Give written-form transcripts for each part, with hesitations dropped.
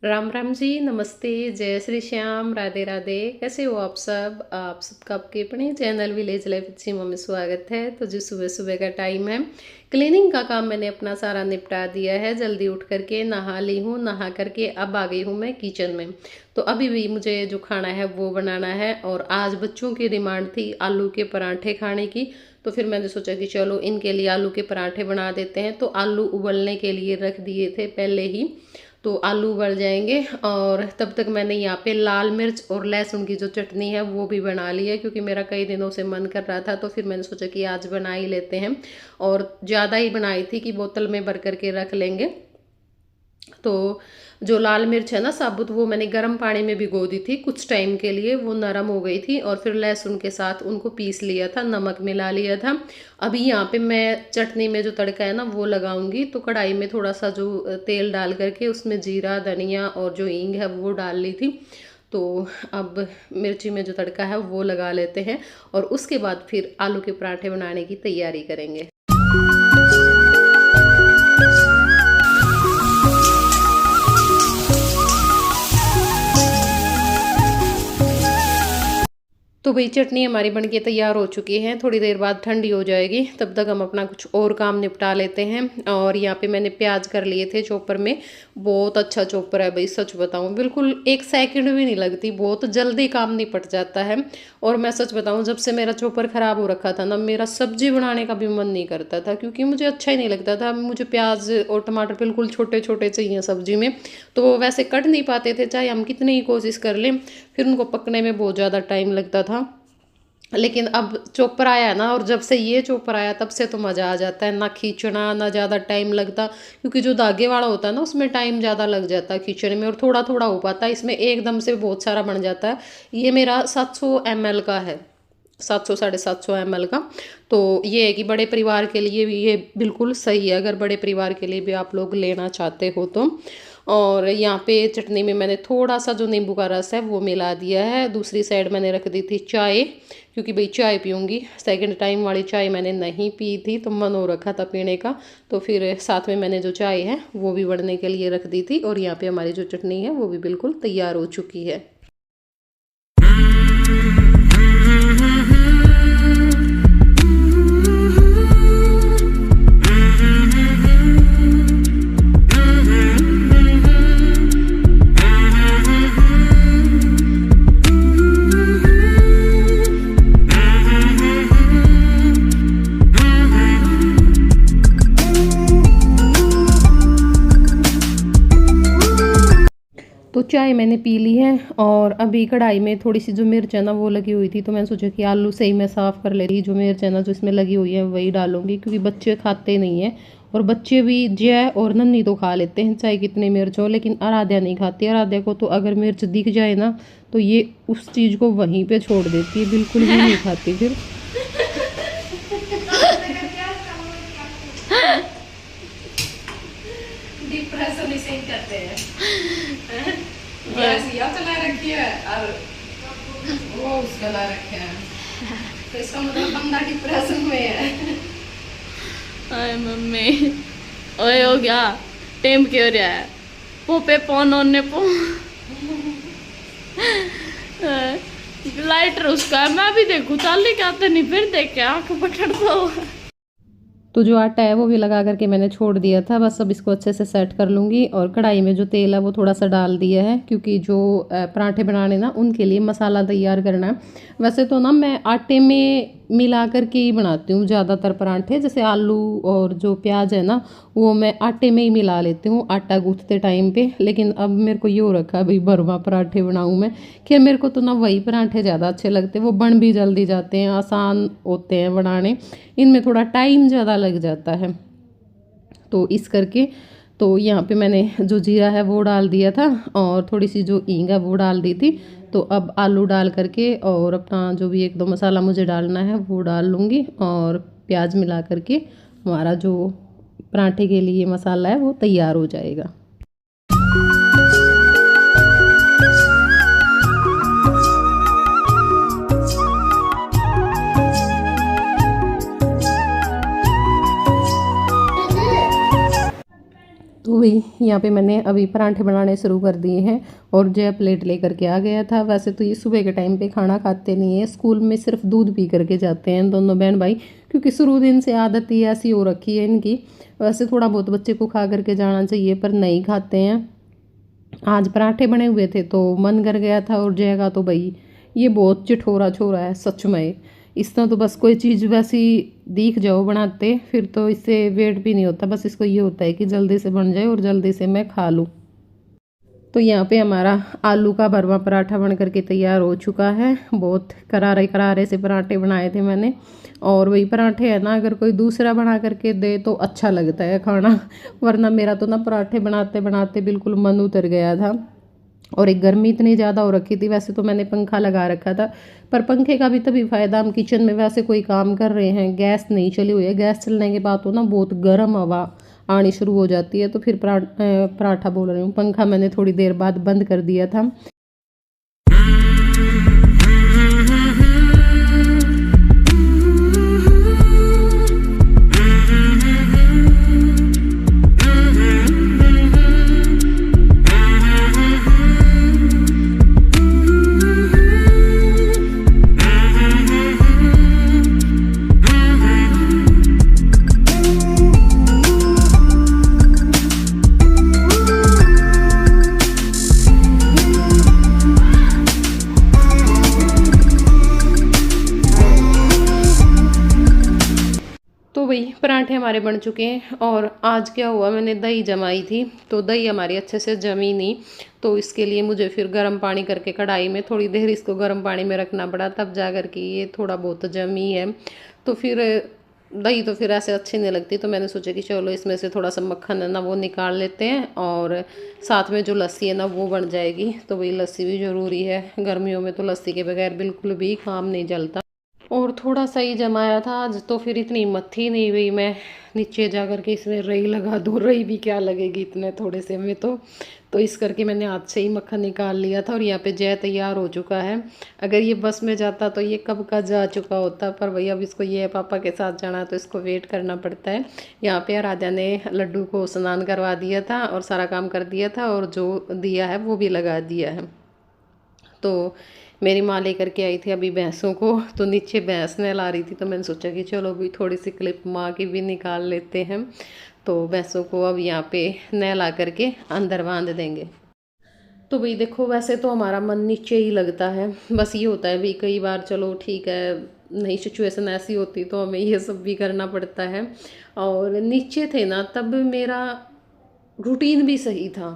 राम राम जी, नमस्ते, जय श्री श्याम, राधे राधे। कैसे हो आप सब? आप सबका आपके अपने चैनल विलेज लाइफ अच्छी में स्वागत है। तो जो सुबह सुबह का टाइम है, क्लीनिंग का काम मैंने अपना सारा निपटा दिया है। जल्दी उठ करके नहा ली हूँ, नहा करके अब आ गई हूँ मैं किचन में। तो अभी भी मुझे जो खाना है वो बनाना है। और आज बच्चों की डिमांड थी आलू के पराठे खाने की, तो फिर मैंने सोचा कि चलो इनके लिए आलू के पराठे बना देते हैं। तो आलू उबलने के लिए रख दिए थे पहले ही, तो आलू उबल जाएंगे। और तब तक मैंने यहाँ पे लाल मिर्च और लहसुन की जो चटनी है वो भी बना ली है, क्योंकि मेरा कई दिनों से मन कर रहा था। तो फिर मैंने सोचा कि आज बना ही लेते हैं, और ज़्यादा ही बनाई थी कि बोतल में भर करके रख लेंगे। तो जो लाल मिर्च है ना साबुत, वो मैंने गर्म पानी में भिगो दी थी कुछ टाइम के लिए, वो नरम हो गई थी। और फिर लहसुन के साथ उनको पीस लिया था, नमक मिला लिया था। अभी यहाँ पे मैं चटनी में जो तड़का है ना वो लगाऊंगी। तो कढ़ाई में थोड़ा सा जो तेल डाल करके उसमें जीरा, धनिया और जो हींग है वो डाल ली थी। तो अब मिर्ची में जो तड़का है वो लगा लेते हैं, और उसके बाद फिर आलू के पराठे बनाने की तैयारी करेंगे। तो भाई चटनी हमारी बनके तैयार हो चुकी है, थोड़ी देर बाद ठंडी हो जाएगी, तब तक हम अपना कुछ और काम निपटा लेते हैं। और यहाँ पे मैंने प्याज कर लिए थे चॉपर में। बहुत अच्छा चॉपर है भाई, सच बताऊँ बिल्कुल एक सेकंड भी नहीं लगती, बहुत जल्दी काम निपट जाता है। और मैं सच बताऊँ, जब से मेरा चॉपर ख़राब हो रखा था ना, मेरा सब्जी बनाने का भी मन नहीं करता था, क्योंकि मुझे अच्छा ही नहीं लगता था। मुझे प्याज और टमाटर बिल्कुल छोटे छोटे चाहिए सब्जी में, तो वो वैसे कट नहीं पाते थे, चाहे हम कितनी ही कोशिश कर लें। फिर उनको पकने में बहुत ज़्यादा टाइम लगता था। लेकिन अब चॉपर आया है ना, और जब से ये चॉपर आया तब से तो मज़ा आ जाता है, ना खींचना ना ज़्यादा टाइम लगता। क्योंकि जो धागे वाला होता है ना, उसमें टाइम ज़्यादा लग जाता है खींचने में, और थोड़ा थोड़ा हो पाता है। इसमें एकदम से बहुत सारा बन जाता है। ये मेरा 700 ml का है, 700 750 ml का। तो ये है कि बड़े परिवार के लिए भी ये बिल्कुल सही है, अगर बड़े परिवार के लिए भी आप लोग लेना चाहते हो तो। और यहाँ पे चटनी में मैंने थोड़ा सा जो नींबू का रस है वो मिला दिया है। दूसरी साइड मैंने रख दी थी चाय, क्योंकि भाई चाय पीऊँगी। सेकंड टाइम वाली चाय मैंने नहीं पी थी, तो मन हो रखा था पीने का। तो फिर साथ में मैंने जो चाय है वो भी बढ़ने के लिए रख दी थी। और यहाँ पे हमारी जो चटनी है वो भी बिल्कुल तैयार हो चुकी है। तो चाय मैंने पी ली है, और अभी कढ़ाई में थोड़ी सी जो मिर्च है ना वो लगी हुई थी, तो मैंने सोचा कि आलू से ही मैं साफ़ कर ले रही। जो मिर्च है ना जो इसमें लगी हुई है वही डालूंगी, क्योंकि बच्चे खाते नहीं हैं। और बच्चे भी जय और नन्ही तो खा लेते हैं चाहे कितनी मिर्च हो, लेकिन आराध्या नहीं खाती। आराध्या को तो अगर मिर्च दिख जाए ना, तो ये उस चीज़ को वहीं पर छोड़ देती है, बिल्कुल भी नहीं खाती फिर। करते हैं गैस या चला रखी है और वो उसका ला रखे हैं, तो इसका मतलब बंदा डिप्रेशन में है। अरे मम्मी ओए हो गया टेम क्यों रहा है पोपे पौन होने पो लाइटर उसका है, मैं भी देखूं चाली क्या आते नहीं, फिर देख के आंख पकड़ दो। तो जो आटा है वो भी लगा करके मैंने छोड़ दिया था, बस अब इसको अच्छे से सेट कर लूँगी। और कढ़ाई में जो तेल है वो थोड़ा सा डाल दिया है, क्योंकि जो पराठे बनाने ना उनके लिए मसाला तैयार करना है। वैसे तो ना मैं आटे में मिला करके ही बनाती हूँ ज़्यादातर पराठे, जैसे आलू और जो प्याज है ना वो मैं आटे में ही मिला लेती हूँ आटा गूँथते टाइम पे। लेकिन अब मेरे को ये हो रखा है भाई भरवा पराठे बनाऊँ मैं। खैर मेरे को तो ना वही पराठे ज़्यादा अच्छे लगते हैं, वो बन भी जल्दी जाते हैं, आसान होते हैं बनाने। इनमें थोड़ा टाइम ज़्यादा लग जाता है, तो इस करके। तो यहाँ पे मैंने जो जीरा है वो डाल दिया था, और थोड़ी सी जो हींग है वो डाल दी थी। तो अब आलू डाल करके और अपना जो भी एक दो मसाला मुझे डालना है वो डाल लूँगी, और प्याज मिला करके हमारा जो पराठे के लिए मसाला है वो तैयार हो जाएगा। तो भाई यहाँ पे मैंने अभी पराठे बनाने शुरू कर दिए हैं और जय प्लेट लेकर के आ गया था। वैसे तो ये सुबह के टाइम पे खाना खाते नहीं है, स्कूल में सिर्फ दूध पी करके जाते हैं दोनों बहन भाई, क्योंकि शुरू दिन से आदत ही ऐसी हो रखी है इनकी। वैसे थोड़ा बहुत बच्चे को खा करके जाना चाहिए पर नहीं खाते हैं। आज पराठे बने हुए थे तो मन कर गया था, और जय का तो भाई ये बहुत चिठोरा छोरा है सच में। इसने तो बस कोई चीज़ वैसी दिख जाओ बनाते फिर तो इससे वेट भी नहीं होता, बस इसको ये होता है कि जल्दी से बन जाए और जल्दी से मैं खा लूँ। तो यहाँ पे हमारा आलू का भरवा पराठा बन करके तैयार हो चुका है। बहुत करारे करारे से पराठे बनाए थे मैंने, और वही पराठे है ना, अगर कोई दूसरा बना करके दे तो अच्छा लगता है खाना, वरना मेरा तो ना पराठे बनाते बनाते बिल्कुल मन उतर गया था। और एक गर्मी इतनी ज़्यादा हो रखी थी। वैसे तो मैंने पंखा लगा रखा था, पर पंखे का भी तभी फ़ायदा, हम किचन में वैसे कोई काम कर रहे हैं, गैस नहीं चली हुई है। गैस चलने के बाद तो ना बहुत गर्म हवा आनी शुरू हो जाती है, तो फिर पराठा बोल रही हूँ, पंखा मैंने थोड़ी देर बाद बंद कर दिया था। तो वही पराठे हमारे बन चुके हैं। और आज क्या हुआ, मैंने दही जमाई थी तो दही हमारी अच्छे से जमी नहीं, तो इसके लिए मुझे फिर गर्म पानी करके कढ़ाई में थोड़ी देर इसको गर्म पानी में रखना पड़ा, तब जा कर के ये थोड़ा बहुत जमी है। तो फिर दही तो फिर ऐसे अच्छी नहीं लगती, तो मैंने सोचा कि चलो इसमें से थोड़ा सा मक्खन है ना वो निकाल लेते हैं, और साथ में जो लस्सी है ना वो बन जाएगी। तो वही लस्सी भी ज़रूरी है, गर्मियों में तो लस्सी के बगैर बिल्कुल भी काम नहीं चलता। और थोड़ा सा ही जमाया था आज, तो फिर इतनी हिम्मत थी नहीं भाई मैं नीचे जा कर के इसमें रई लगा दूँ, रई भी क्या लगेगी इतने थोड़े से में। तो इस करके मैंने हाथ से ही मक्खन निकाल लिया था। और यहाँ पे जय तैयार हो चुका है। अगर ये बस में जाता तो ये कब का जा चुका होता, पर भैया अब इसको ये पापा के साथ जाना है तो इसको वेट करना पड़ता है। यहाँ पे आराध्या ने लड्डू को स्नान करवा दिया था और सारा काम कर दिया था, और जो दिया है वो भी लगा दिया है। तो मेरी माँ लेकर के आई थी अभी भैंसों को, तो नीचे भैंस नहला रही थी, तो मैंने सोचा कि चलो अभी थोड़ी सी क्लिप माँ की भी निकाल लेते हैं। तो भैंसों को अब यहाँ पे नहला करके अंदर बांध देंगे। तो भाई देखो, वैसे तो हमारा मन नीचे ही लगता है, बस ये होता है भाई कई बार चलो ठीक है नई सिचुएशन ऐसी होती तो हमें ये सब भी करना पड़ता है। और नीचे थे ना तब मेरा रूटीन भी सही था,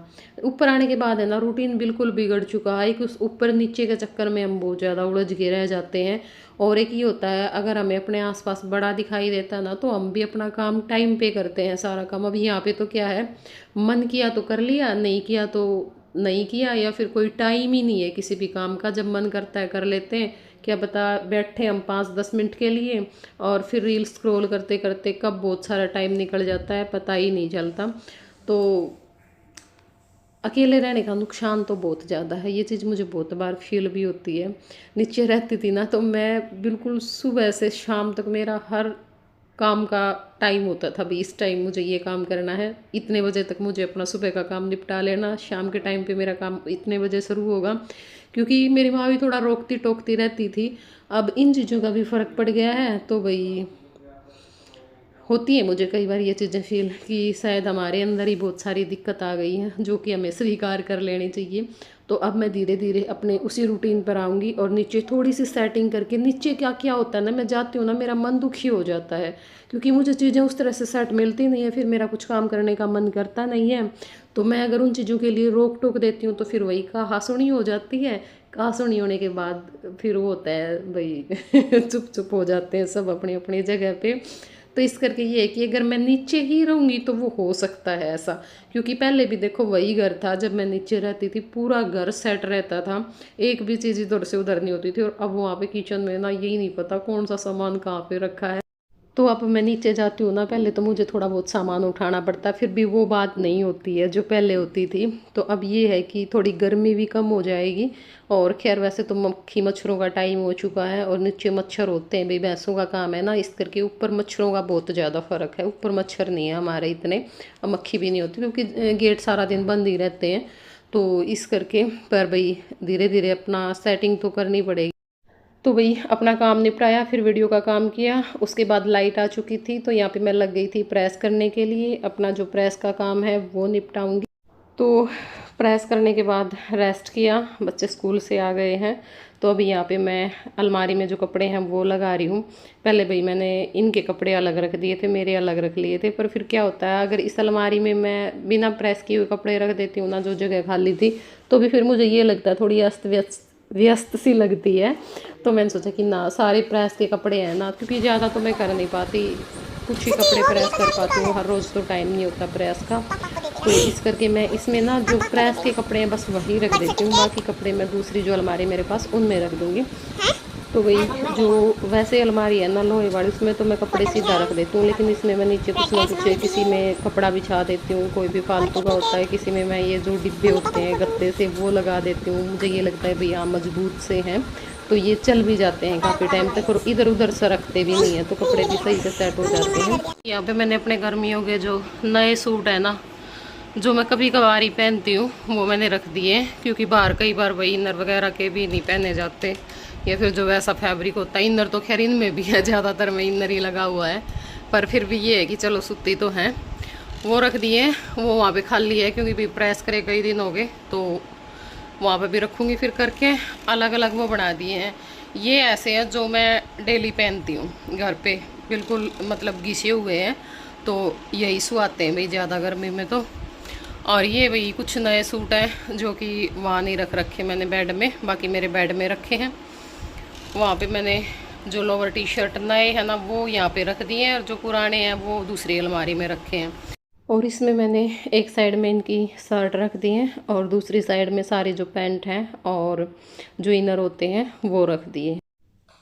ऊपर आने के बाद है ना रूटीन बिल्कुल बिगड़ चुका है। एक उस ऊपर नीचे के चक्कर में हम बहुत ज़्यादा उलझ के रह जाते हैं। और एक ये होता है, अगर हमें अपने आसपास बड़ा दिखाई देता ना तो हम भी अपना काम टाइम पे करते हैं सारा काम। अब यहाँ पे तो क्या है, मन किया तो कर लिया, नहीं किया तो नहीं किया, या फिर कोई टाइम ही नहीं है किसी भी काम का। जब मन करता है कर लेते हैं, क्या पता बैठे हम 5-10 मिनट के लिए और फिर रील स्क्रॉल करते करते कब बहुत सारा टाइम निकल जाता है पता ही नहीं चलता। तो अकेले रहने का नुकसान तो बहुत ज़्यादा है, ये चीज़ मुझे बहुत बार फील भी होती है। नीचे रहती थी ना तो मैं बिल्कुल सुबह से शाम तक मेरा हर काम का टाइम होता था, भी इस टाइम मुझे ये काम करना है, इतने बजे तक मुझे अपना सुबह का काम निपटा लेना, शाम के टाइम पे मेरा काम इतने बजे शुरू होगा। क्योंकि मेरी माँ भी थोड़ा रोकती टोकती रहती थी। अब इन चीज़ों का भी फ़र्क पड़ गया है, तो भाई होती है मुझे कई बार ये चीज़ें फील कि शायद हमारे अंदर ही बहुत सारी दिक्कत आ गई है, जो कि हमें स्वीकार कर लेनी चाहिए। तो अब मैं धीरे धीरे अपने उसी रूटीन पर आऊँगी, और नीचे थोड़ी सी सेटिंग करके, नीचे क्या क्या होता है ना, मैं जाती हूँ ना मेरा मन दुखी हो जाता है, क्योंकि मुझे चीज़ें उस तरह से सेट मिलती नहीं है, फिर मेरा कुछ काम करने का मन करता नहीं है। तो मैं अगर उन चीज़ों के लिए रोक टोक देती हूँ तो फिर वही कहासुनी हो जाती है। कहासुनी होने के बाद फिर वो होता है भाई चुप चुप हो जाते हैं सब अपनी अपनी जगह पे। तो इस करके ये है कि अगर मैं नीचे ही रहूँगी तो वो हो सकता है ऐसा, क्योंकि पहले भी देखो वही घर था, जब मैं नीचे रहती थी पूरा घर सेट रहता था, एक भी चीज़ इधर से उधर नहीं होती थी। और अब वहाँ पे किचन में ना यही नहीं पता कौन सा सामान कहाँ पे रखा है। तो अब मैं नीचे जाती हूँ ना, पहले तो मुझे थोड़ा बहुत सामान उठाना पड़ता, फिर भी वो बात नहीं होती है जो पहले होती थी। तो अब ये है कि थोड़ी गर्मी भी कम हो जाएगी। और खैर वैसे तो मक्खी मच्छरों का टाइम हो चुका है, और नीचे मच्छर होते हैं भाई, भैंसों का काम है ना, इस करके ऊपर मच्छरों का बहुत ज़्यादा फ़र्क है। ऊपर मच्छर नहीं है हमारे इतने, और मक्खी भी नहीं होती क्योंकि गेट सारा दिन बंद ही रहते हैं। तो इस करके पर भाई धीरे धीरे अपना सेटिंग तो करनी पड़ेगी। तो वही अपना काम निपटाया, फिर वीडियो का काम किया, उसके बाद लाइट आ चुकी थी तो यहाँ पे मैं लग गई थी प्रेस करने के लिए। अपना जो प्रेस का काम है वो निपटाऊंगी। तो प्रेस करने के बाद रेस्ट किया, बच्चे स्कूल से आ गए हैं। तो अभी यहाँ पे मैं अलमारी में जो कपड़े हैं वो लगा रही हूँ। पहले भाई मैंने इनके कपड़े अलग रख दिए थे, मेरे अलग रख लिए थे, पर फिर क्या होता है अगर इस अलमारी में मैं बिना प्रेस किए हुए कपड़े रख देती हूँ ना, जो जगह खाली थी, तो भी फिर मुझे ये लगता है थोड़ी अस्त व्यस्त व्यस्त सी लगती है। तो मैंने सोचा कि ना, सारे प्रेस के कपड़े हैं ना, क्योंकि ज़्यादा तो मैं कर नहीं पाती, कुछ ही कपड़े प्रेस कर पाती हूँ, हर रोज़ तो टाइम नहीं होता प्रेस का। तो इस करके मैं इसमें ना जो प्रेस के कपड़े हैं बस वही रख देती हूँ, बाकी कपड़े मैं दूसरी जो अलमारी मेरे पास उनमें रख दूँगी। तो वही जो वैसे अलमारी है ना लोहे वाली, उसमें तो मैं कपड़े सीधा रख देती हूँ, लेकिन इसमें मैं नीचे कुछ ना कुछ किसी में कपड़ा बिछा देती हूँ, कोई भी फालतू का होता है, किसी में मैं ये जो डिब्बे होते हैं गत्ते से वो लगा देती हूँ। मुझे ये लगता है भाई हाँ मजबूत से हैं तो ये चल भी जाते हैं काफ़ी टाइम तक, और इधर उधर सरकते भी नहीं है, तो कपड़े भी सही से सेट हो जाते हैं। यहाँ पे मैंने अपने गर्मियों के जो नए सूट है ना, जो मैं कभी कभार ही पहनती हूँ, वो मैंने रख दिए हैं, क्योंकि बाहर कई बार वही इनर वगैरह के भी नहीं पहने जाते, या फिर जो वैसा फैब्रिक होता है। इनर तो खैर इनमें भी है, ज़्यादातर में इनर ही लगा हुआ है, पर फिर भी ये है कि चलो सूती तो हैं, वो रख दिए हैं। वो वहाँ पे खाली है क्योंकि भी प्रेस करे कई दिन हो गए, तो वहाँ पे भी रखूँगी फिर करके। अलग अलग वो बना दिए हैं, ये ऐसे हैं जो मैं डेली पहनती हूँ घर पे, बिल्कुल मतलब घिसे हुए हैं, तो यही सुहाते हैं भाई ज़्यादा गर्मी में तो। और ये भाई कुछ नए सूट हैं जो कि वहाँ नहीं रख रखे मैंने बेड में, बाकी मेरे बेड में रखे हैं। वहाँ पे मैंने जो लोअर टी शर्ट नए हैं ना वो यहाँ पे रख दिए हैं, और जो पुराने हैं वो दूसरी अलमारी में रखे हैं। और इसमें मैंने एक साइड में इनकी शर्ट रख दी है, और दूसरी साइड में सारे जो पैंट हैं और जो इनर होते हैं वो रख दिए।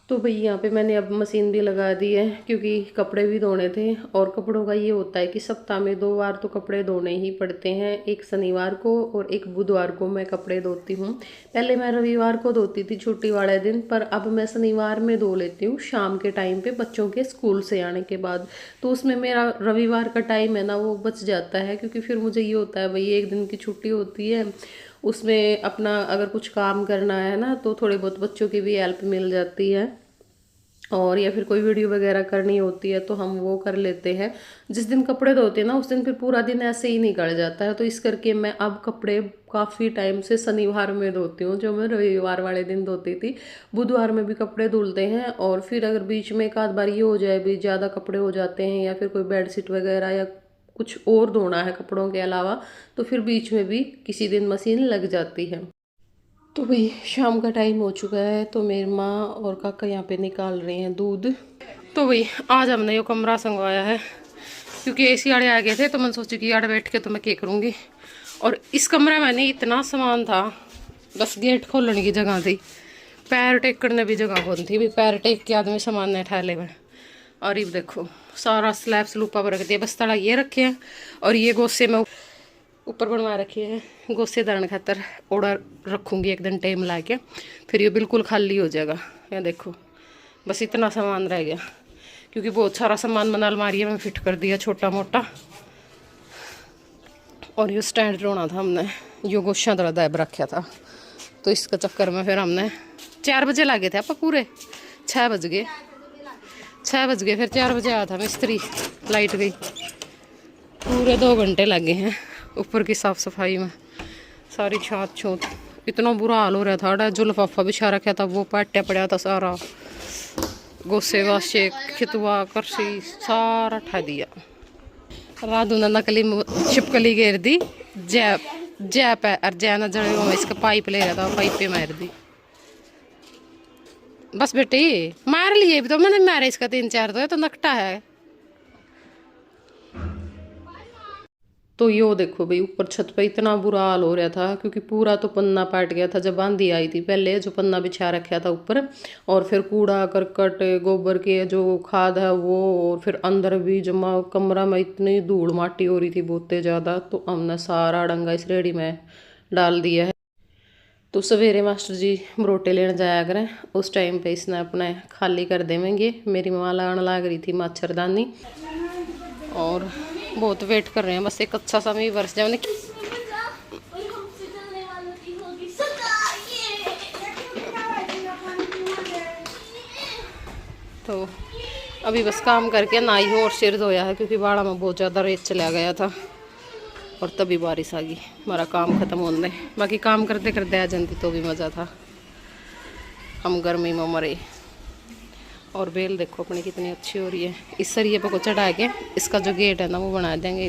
तो भाई यहाँ पे मैंने अब मशीन भी लगा दी है, क्योंकि कपड़े भी धोने थे। और कपड़ों का ये होता है कि सप्ताह में 2 बार तो कपड़े धोने ही पड़ते हैं, एक शनिवार को और एक बुधवार को मैं कपड़े धोती हूँ। पहले मैं रविवार को धोती थी छुट्टी वाले दिन, पर अब मैं शनिवार में धो लेती हूँ शाम के टाइम पे, बच्चों के स्कूल से आने के बाद। तो उसमें मेरा रविवार का टाइम है ना वो बच जाता है, क्योंकि फिर मुझे ये होता है भाई एक दिन की छुट्टी होती है, उसमें अपना अगर कुछ काम करना है ना तो थोड़ी बहुत बच्चों की भी हेल्प मिल जाती है, और या फिर कोई वीडियो वगैरह करनी होती है तो हम वो कर लेते हैं। जिस दिन कपड़े धोते हैं ना उस दिन फिर पूरा दिन ऐसे ही निकल जाता है। तो इस करके मैं अब कपड़े काफ़ी टाइम से शनिवार में धोती हूँ, जो मैं रविवार वाले दिन धोती थी। बुधवार में भी कपड़े धुलते हैं, और फिर अगर बीच में एक आध बार ये हो जाए भी ज़्यादा कपड़े हो जाते हैं, या फिर कोई बेडशीट वगैरह या कुछ और धोना है कपड़ों के अलावा, तो फिर बीच में भी किसी दिन मशीन लग जाती है। तो भाई शाम का टाइम हो चुका है, तो मेरी माँ और काका यहाँ पे निकाल रहे हैं दूध। तो भाई आज हमने ये कमरा संगवाया है, क्योंकि एसी आड़े आ गए थे, तो मैंने सोची कि आड़े बैठ के तो मैं क्या करूँगी। और इस कमरे में नहीं इतना सामान था, बस गेट खोलने की जगह थी, पैर टेक करने भी जगह कौन थी भी, पैर टेक के आदमी सामान नहीं ठहले में। और ये देखो सारा स्लैब स्लूपा पर रख दिया, बस तड़ा ये रखे हैं, और ये गोसे में ऊपर बनवा रखे हैं गोसे दान खातर, ऑर्डर रखूँगी एक दिन टाइम ला के, फिर ये बिल्कुल खाली हो जाएगा। ये देखो बस इतना सामान रह गया, क्योंकि बहुत सारा सामान मैंने अलमारी में फिट कर दिया छोटा मोटा। और ये स्टैंड रोना था हमने, यो गोशा दरा दायब रखा था, तो इसका चक्कर में फिर हमने 4 बजे लागे थे आप पूरे 6 बज गए, 6 बज गए, फिर 4 बजे आया था मिस्त्री, लाइट गई, पूरे 2 घंटे लगे हैं ऊपर की साफ़ सफाई में। सारी छात छूत, इतना बुरा हाल हो रहा था, जो लिफाफा बिछा रखा था वो पाट्या पड़ा था सारा, गोसे वासे खितवा करसी सारा ठा दिया। राधू ने नकली छिपकली घेर दी, जैप है और जै न जड़े वो इसका पाइप ले रहा था, पाइप पे मार दी। बस बेटी मार लिए भी तो मैंने मारे इसका 3-4 तो ये तो नकटा है। तो यो देखो भाई, ऊपर छत पे इतना बुरा हाल हो रहा था क्योंकि पूरा तो पन्ना पाट गया था जब आंधी आई थी पहले, जो पन्ना बिछा रखा था ऊपर। और फिर कूड़ा करकट गोबर के जो खाद है वो, और फिर अंदर भी जमा, कमरा में इतनी धूल माटी हो रही थी बहुत ज़्यादा, तो हमने सारा डंगा इस रेड़ी में डाल दिया है। तो सवेरे मास्टर जी बरोटे लेने जाया करें, उस टाइम पे इसने अपने खाली कर देवेंगे। मेरी माँ लाने लाग रही थी मच्छरदानी, और बहुत वेट कर रहे हैं, बस एक अच्छा सा मैं वर्ष जाए। तो अभी बस काम करके नहाई हूँ और सिर धोया है क्योंकि बाड़ा में बहुत ज़्यादा रेत चला गया था, और तभी बारिश आ गई, हमारा काम ख़त्म होने। बाकी काम करते करते आ जाती तो भी मज़ा था, हम गर्मी में मरे। और बेल देखो अपनी कितनी अच्छी हो रही है। इस सरिये पे को चढ़ा के इसका जो गेट है ना वो बना देंगे।